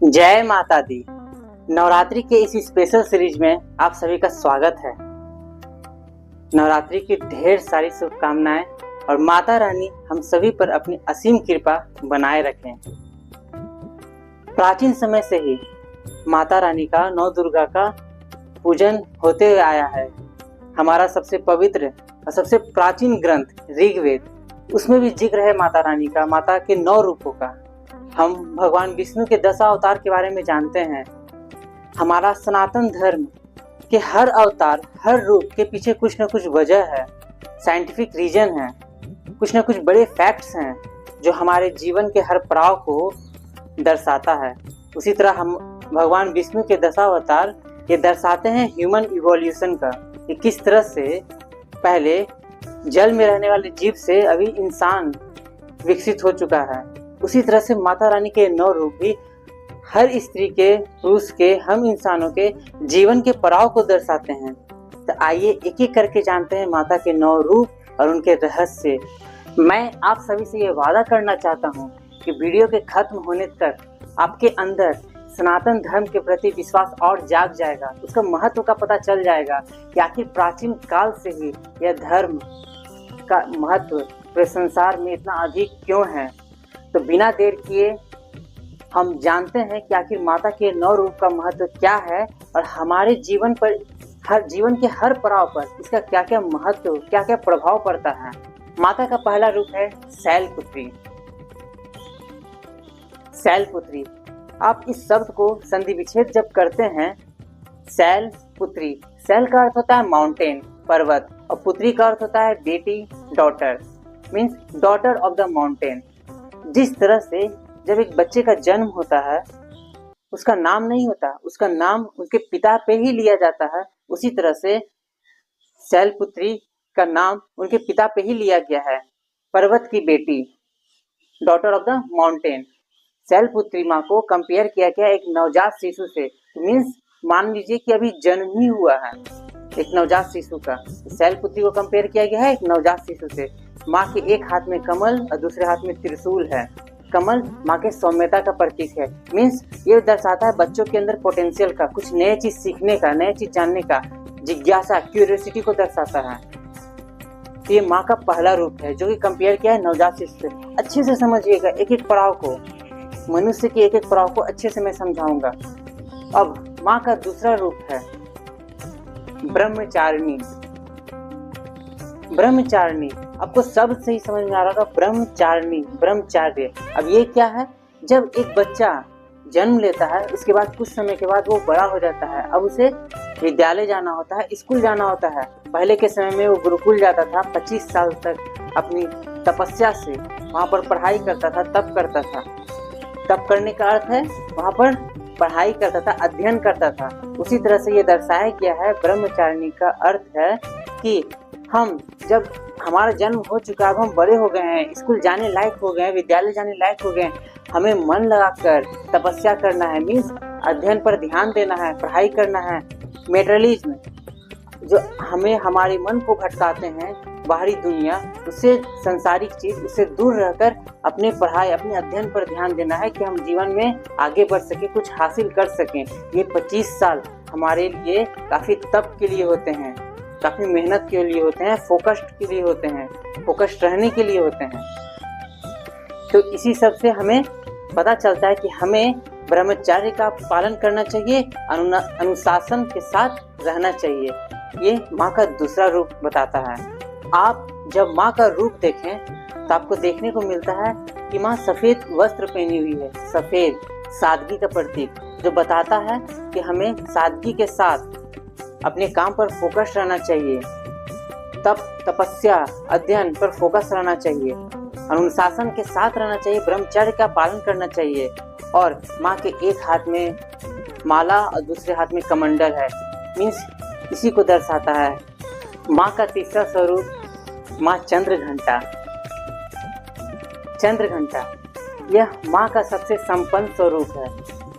जय माता दी। नवरात्रि के इस स्पेशल सीरीज में आप सभी का स्वागत है। नवरात्रि की ढेर सारी शुभकामनाएं और माता रानी हम सभी पर अपनी असीम कृपा बनाए रखें। प्राचीन समय से ही माता रानी का नौ दुर्गा का पूजन होते हुए आया है। हमारा सबसे पवित्र और सबसे प्राचीन ग्रंथ ऋग्वेद, उसमें भी जिक्र है माता रानी का, माता के 9 रूपों का। हम भगवान विष्णु के 10 अवतार के बारे में जानते हैं। हमारा सनातन धर्म के हर अवतार, हर रूप के पीछे कुछ न कुछ वजह है, साइंटिफिक रीजन है, कुछ न कुछ बड़े फैक्ट्स हैं जो हमारे जीवन के हर पड़ाव को दर्शाता है। उसी तरह हम भगवान विष्णु के 10 अवतार ये दर्शाते हैं ह्यूमन इवोल्यूशन का, कि किस तरह से पहले जल में रहने वाले जीव से अभी इंसान विकसित हो चुका है। उसी तरह से माता रानी के 9 रूप भी हर स्त्री के, पुरुष के, हम इंसानों के जीवन के पड़ाव को दर्शाते हैं। तो आइए एक एक करके जानते हैं माता के 9 रूप और उनके रहस्य। मैं आप सभी से ये वादा करना चाहता हूँ कि वीडियो के खत्म होने तक आपके अंदर सनातन धर्म के प्रति विश्वास और जाग जाएगा, उसका महत्व का पता चल जाएगा कि आखिर प्राचीन काल से ही यह धर्म का महत्व पूरे संसार में इतना अधिक क्यों है। तो बिना देर किए हम जानते हैं कि आखिर माता के 9 रूप का महत्व क्या है और हमारे जीवन पर, हर जीवन के हर पड़ाव पर इसका क्या क्या महत्व, क्या क्या प्रभाव पड़ता है। माता का पहला रूप है शैलपुत्री। शैलपुत्री, आप इस शब्द को संधि विच्छेद जब करते हैं, शैलपुत्री, शैल का अर्थ होता है माउंटेन, पर्वत, और पुत्री का अर्थ होता है बेटी, daughter, means daughter of the mountain. जिस तरह से जब एक बच्चे का जन्म होता है, उसका नाम नहीं होता, उसका नाम उसके पिता पे ही लिया जाता है, उसी तरह से शैलपुत्री का नाम उनके पिता पे ही लिया गया है। पर्वत की बेटी, daughter of the mountain. Shailputri माँ को कंपेयर किया गया एक नवजात शिशु से, मीन्स मान लीजिए कि अभी जन्म ही हुआ है एक नवजात शिशु का। शैलपुत्री को कंपेयर किया गया है एक नवजात शिशु से। माँ के एक हाथ में कमल और दूसरे हाथ में त्रिशूल है। कमल माँ के सौम्यता का प्रतीक है, मीन्स ये दर्शाता है बच्चों के अंदर पोटेंशियल का, कुछ नए चीज सीखने का, नए चीज जानने का, जिज्ञासा, क्यूरियोसिटी को दर्शाता है। तो ये माँ का पहला रूप है जो कि कंपेयर किया है नवजात शिशु से। अच्छे से समझिएगा एक एक पड़ाव को, मनुष्य के एक एक पड़ाव को अच्छे से मैं समझाऊंगा। अब माँ का दूसरा रूप है ब्रह्मचारिणी। ब्रह्मचारिणी, आपको शब्द से ही समझ में आ रहा होगा, ब्रह्मचारिणी, ब्रह्मचार्य। अब ये क्या है? जब एक बच्चा जन्म लेता है, उसके बाद कुछ समय के बाद वो बड़ा हो जाता है, अब उसे विद्यालय जाना होता है, स्कूल जाना होता है। पहले के समय में वो गुरुकुल जाता था, 25 साल तक अपनी तपस्या से वहाँ पर पढ़ाई करता था, तप करता था। तप करने का अर्थ है वहाँ पर पढ़ाई करता था, अध्ययन करता था। उसी तरह से ये दर्शाया गया है, ब्रह्मचारिणी का अर्थ है कि हम जब हमारा जन्म हो चुका है, अब हम बड़े हो गए हैं, स्कूल जाने लायक हो गए हैं, विद्यालय जाने लायक हो गए हैं, हमें मन लगाकर तपस्या करना है, मीन्स अध्ययन पर ध्यान देना है, पढ़ाई करना है। मेटेरियलिज्म जो हमें हमारे मन को भटकाते हैं, बाहरी दुनिया, उससे, सांसारिक चीज, उससे दूर रहकर अपने पढ़ाई, अपने अध्ययन पर ध्यान देना है कि हम जीवन में आगे बढ़ सके, कुछ हासिल कर सकें। ये 25 साल हमारे लिए काफी तप के लिए होते हैं, काफी मेहनत के लिए होते हैं, फोकस्ड के लिए होते हैं, फोकस्ड रहने के लिए होते हैं। तो इसी सब से हमें पता चलता है कि हमें ब्रह्मचर्य का पालन करना चाहिए, अनुशासन के साथ रहना चाहिए। ये माँ का दूसरा रूप बताता है। आप जब माँ का रूप देखें तो आपको देखने को मिलता है कि माँ सफेद वस्त्र पहनी हुई है, सफेद, सादगी का प्रतीक, जो बताता है कि हमें सादगी के साथ अपने काम पर फोकस रहना चाहिए, तपस्या, अध्ययन पर फोकस रहना चाहिए, अनुशासन के साथ रहना चाहिए, ब्रह्मचर्य का पालन करना चाहिए। और माँ के एक हाथ में माला और दूसरे हाथ में कमंडल है, मीन्स इसी को दर्शाता है। माँ का तीसरा स्वरूप माँ चंद्रघंटा। चंद्रघंटा यह माँ का सबसे संपन्न स्वरूप है।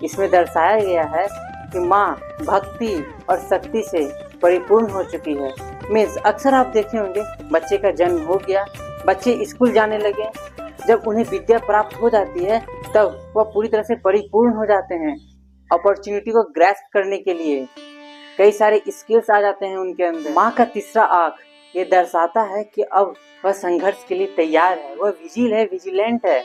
इसमें दर्शाया गया है कि माँ भक्ति और शक्ति से परिपूर्ण हो चुकी है। मीन्स अक्सर आप देखे होंगे, बच्चे का जन्म हो गया, बच्चे स्कूल जाने लगे, जब उन्हें विद्या प्राप्त हो जाती है तब वह पूरी तरह से परिपूर्ण हो जाते हैं। अपॉर्चुनिटी को ग्रैस्प करने के लिए कई सारे स्किल्स आ जाते हैं उनके अंदर। माँ का तीसरा आँख ये दर्शाता है कि अब वह संघर्ष के लिए तैयार है, वह विजिलेंट है,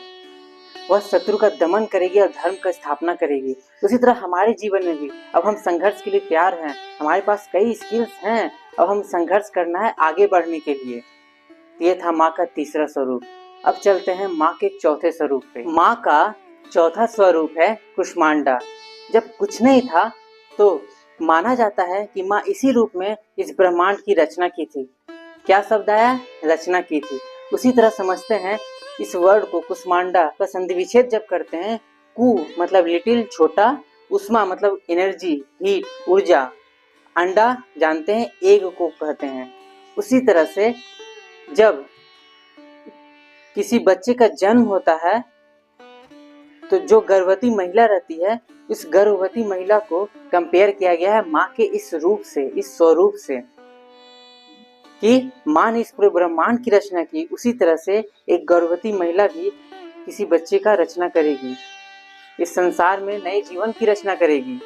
वह शत्रु का दमन करेगी और धर्म का स्थापना करेगी। उसी तरह हमारे जीवन में भी अब हम संघर्ष के लिए तैयार हैं, हमारे पास कई स्किल्स हैं, अब हम संघर्ष करना है आगे बढ़ने के लिए। ये था माँ का तीसरा स्वरूप। अब चलते हैं माँ के चौथे स्वरूप पे। माँ का चौथा स्वरूप है कुष्मांडा। जब कुछ नहीं था तो माना जाता है कि माँ इसी रूप में इस ब्रह्मांड की रचना की थी। क्या शब्द आया? रचना की थी। उसी तरह समझते हैं इस वर्ड को, कुष्मांडा का संधि विच्छेद जब करते हैं, कु मतलब लिटिल छोटा, उष्मा मतलब एनर्जी, हीट ऊर्जा, अंडा जानते हैं एग को कहते हैं। उसी तरह से जब किसी बच्चे का जन्म होता है तो जो गर्भवती महिला रहती है, इस गर्भवती महिला को कंपेयर किया गया है माँ के इस रूप से, इस स्वरूप से, कि माँ ने इस पूरे ब्रह्मांड की रचना की। उसी तरह से एक गर्भवती महिला भी किसी बच्चे का रचना करेगी, इस संसार में नए जीवन की रचना करेगी।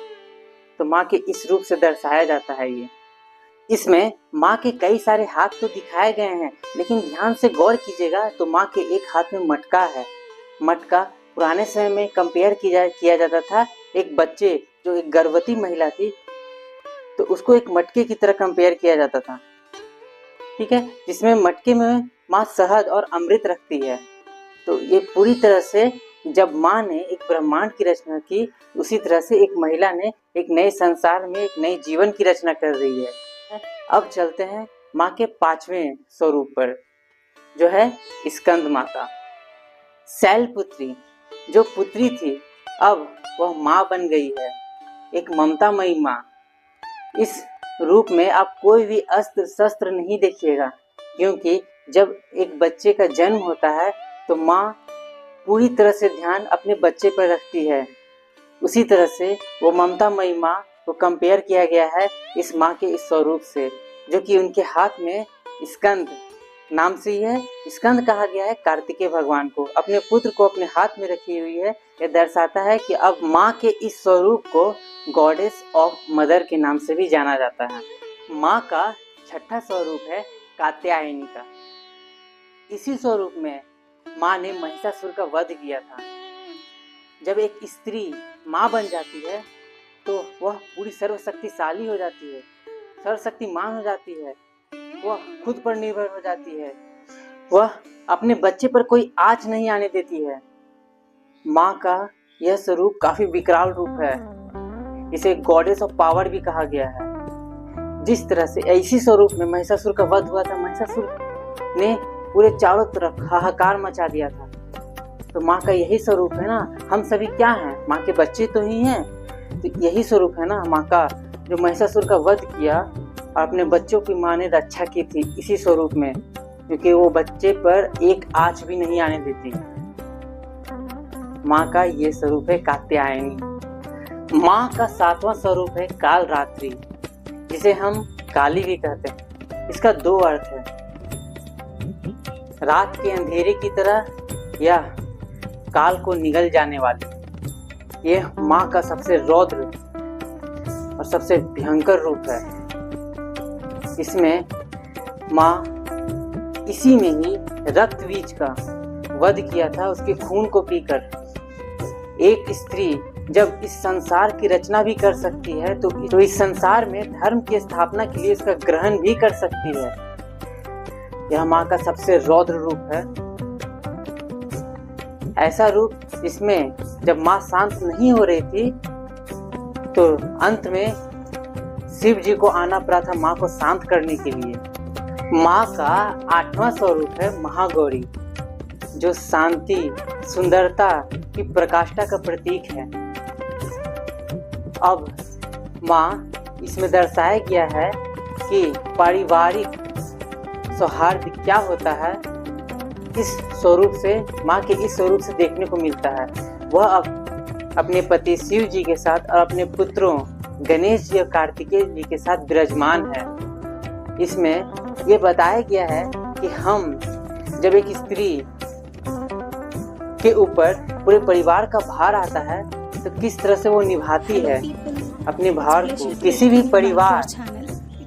तो माँ के इस रूप से दर्शाया जाता है ये। इसमें माँ के कई सारे हाथ तो दिखाए गए हैं, लेकिन ध्यान से गौर कीजिएगा तो माँ के एक हाथ में मटका है। मटका पुराने समय में कंपेयर किया जाता था एक बच्चे, जो एक गर्भवती महिला थी तो उसको एक मटके की तरह कंपेयर किया जाता था, ठीक है, जिसमें मटके में माँ शहद और अमृत रखती है। तो ये पूरी तरह से जब माँ ने एक ब्रह्मांड की रचना की, उसी तरह से एक महिला ने एक नए संसार में एक नए जीवन की रचना कर रही है। अब चलते हैं माँ के पांचवें स्वरूप पर, जो है स्कंद माता। शैलपुत्री जो पुत्री थी, अब वह माँ बन गई है, एक ममतामयी माँ। इस रूप में आप कोई भी अस्त्र शस्त्र नहीं देखिएगा, क्योंकि जब एक बच्चे का जन्म होता है तो माँ पूरी तरह से ध्यान अपने बच्चे पर रखती है। उसी तरह से वो ममतामयी माँ को कंपेयर किया गया है इस माँ के इस स्वरूप से, जो कि उनके हाथ में स्कंद, नाम से ही है स्कंद कहा गया है कार्तिकेय भगवान को, अपने पुत्र को अपने हाथ में रखी हुई है। यह दर्शाता है कि अब माँ के इस स्वरूप को गॉडेस ऑफ मदर के नाम से भी जाना जाता है। माँ का छठा स्वरूप है कात्यायनी का। इसी स्वरूप में माँ ने महिषासुर का वध किया था। जब एक स्त्री माँ बन जाती है तो वह पूरी सर्वशक्तिशाली हो जाती है, सर्वशक्तिमान हो जाती है, वह खुद पर निर्भर हो जाती है, वह अपने बच्चे पर कोई आँच नहीं आने देती है। माँ का यह स्वरूप काफी विकराल रूप है, इसे गॉडेस ऑफ पावर भी कहा गया है। जिस तरह से इसी स्वरूप में महिषासुर का वध हुआ था, महिषासुर ने पूरे चारों तरफ हाहाकार मचा दिया था। तो माँ का यही स्वरूप है ना, हम सभी क्या हैं? माँ के बच्चे तो ही हैं। तो यही स्वरूप है ना माँ का, जो महिषासुर का वध किया और अपने बच्चों की माँ ने रक्षा की थी इसी स्वरूप में, क्योंकि वो बच्चे पर एक आँच भी नहीं आने देती। माँ का ये स्वरूप है कात्यायनी। माँ का सातवां स्वरूप है कालरात्रि, जिसे हम काली भी कहते हैं। इसका दो अर्थ है, रात के अंधेरे की तरह या काल को निगल जाने वाली। ये माँ का सबसे रौद्र और सबसे भयंकर रूप है। इसमें माँ इसी में ही रक्त बीज का वध किया था, उसके खून को पीकर। एक स्त्री जब इस संसार की रचना भी कर सकती है तो इस संसार में धर्म की स्थापना के लिए इसका ग्रहण भी कर सकती है। यह माँ का सबसे रौद्र रूप है, ऐसा रूप जिसमें जब माँ शांत नहीं हो रही थी तो अंत में शिव जी को आना पड़ा था माँ को शांत करने के लिए। माँ का आठवां स्वरूप है महागौरी, जो शांति सुंदरता की प्रकाष्ठा का प्रतीक है। अब माँ इसमें दर्शाया गया है कि पारिवारिक सौहार्द क्या होता है, इस स्वरूप से, माँ के इस स्वरूप से देखने को मिलता है। वह अब अपने पति शिव जी के साथ और अपने पुत्रों गणेश जी और कार्तिकेय जी के साथ विराजमान है। इसमें यह बताया गया है कि हम जब एक स्त्री उसके ऊपर पूरे परिवार का भार आता है तो किस तरह से वो निभाती है अपने भार को। किसी भी परिवार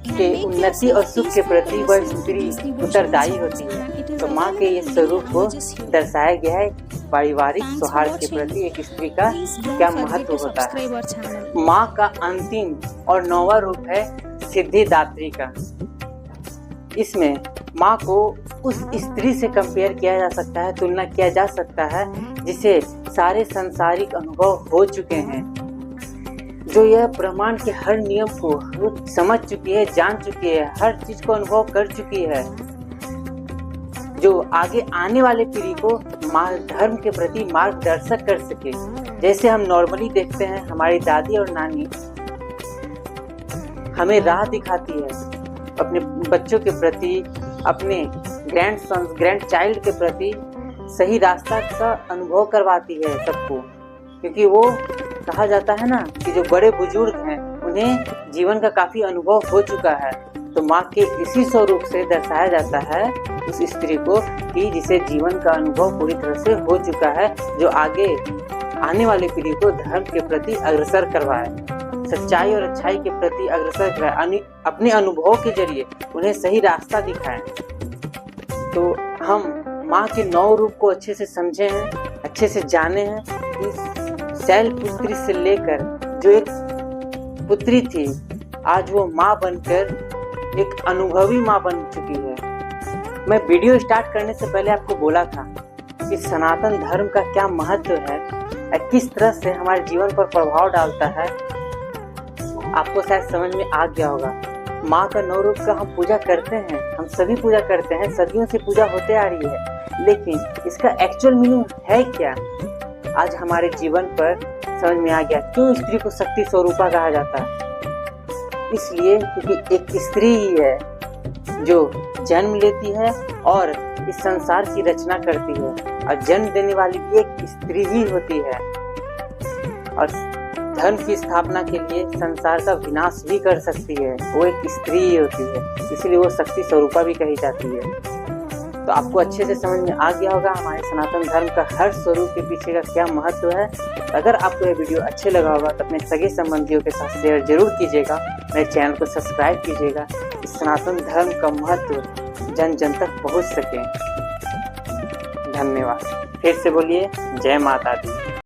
के उन्नति और सुख के प्रति वह स्त्री उत्तरदायी होती है। तो माँ के ये स्वरूप को दर्शाया गया है। पारिवारिक सौहार्द के प्रति एक स्त्री का क्या महत्व होता है। माँ का अंतिम और 9वां रूप है सिद्धिदात्री का। इसमें माँ को उस स्त्री से कंपेयर किया जा सकता है, तुलना किया जा सकता है जिसे सारे सांसारिक अनुभव हो चुके हैं, जो यह ब्रह्मांड के हर नियम को समझ चुकी है, जान चुकी है, हर चीज को अनुभव कर चुकी है, जो आगे आने वाले पीढ़ी को धर्म के प्रति मार्गदर्शक कर सके। जैसे हम नॉर्मली देखते हैं हमारी दादी और नानी हमें राह दिखाती है अपने बच्चों के प्रति, अपने ग्रैंड चाइल्ड के प्रति सही रास्ता का अनुभव करवाती है सबको, क्योंकि वो कहा जाता है ना कि जो बड़े बुजुर्ग हैं उन्हें जीवन का काफी अनुभव हो चुका है। तो माँ के इसी स्वरूप से दर्शाया जाता है उस स्त्री को कि जिसे जीवन का अनुभव पूरी तरह से हो चुका है, जो आगे आने वाली पीढ़ी को धर्म के प्रति अग्रसर करवाए, सच्चाई और अच्छाई के प्रति अग्रसर कराए, अपने अनुभव के जरिए उन्हें सही रास्ता दिखाए। तो हम माँ के 9 रूप को अच्छे से समझे हैं, अच्छे से जाने हैं कि शैल पुत्री से लेकर जो एक पुत्री थी आज वो माँ बनकर एक अनुभवी माँ बन चुकी है। मैं वीडियो स्टार्ट करने से पहले आपको बोला था कि सनातन धर्म का क्या महत्व है, किस तरह से हमारे जीवन पर प्रभाव डालता है, आपको शायद समझ में आ गया होगा। माँ का 9 रूप का हम पूजा करते हैं, हम सभी पूजा करते हैं, सदियों से पूजा होते आ रही है, लेकिन इसका एक्चुअल मीनिंग है क्या आज हमारे जीवन पर समझ में आ गया। क्यों स्त्री को शक्ति स्वरूपा कहा जाता है? इसलिए क्योंकि एक स्त्री ही है जो जन्म लेती है और इस संसार की रचना करती है, और जन्म देने वाली भी एक स्त्री ही होती है, और धर्म की स्थापना के लिए संसार का विनाश भी कर सकती है, वो एक स्त्री ही होती है, इसलिए वो शक्ति स्वरूपा भी कही जाती है। तो आपको अच्छे से समझ में आ गया होगा हमारे सनातन धर्म का हर स्वरूप के पीछे का क्या महत्व है। अगर आपको यह वीडियो अच्छे लगा होगा तो अपने सगे संबंधियों के साथ शेयर जरूर कीजिएगा, मेरे चैनल को सब्सक्राइब कीजिएगा, इस सनातन धर्म का महत्व जन जन तक पहुँच सके। धन्यवाद। फिर से बोलिए जय माता दी।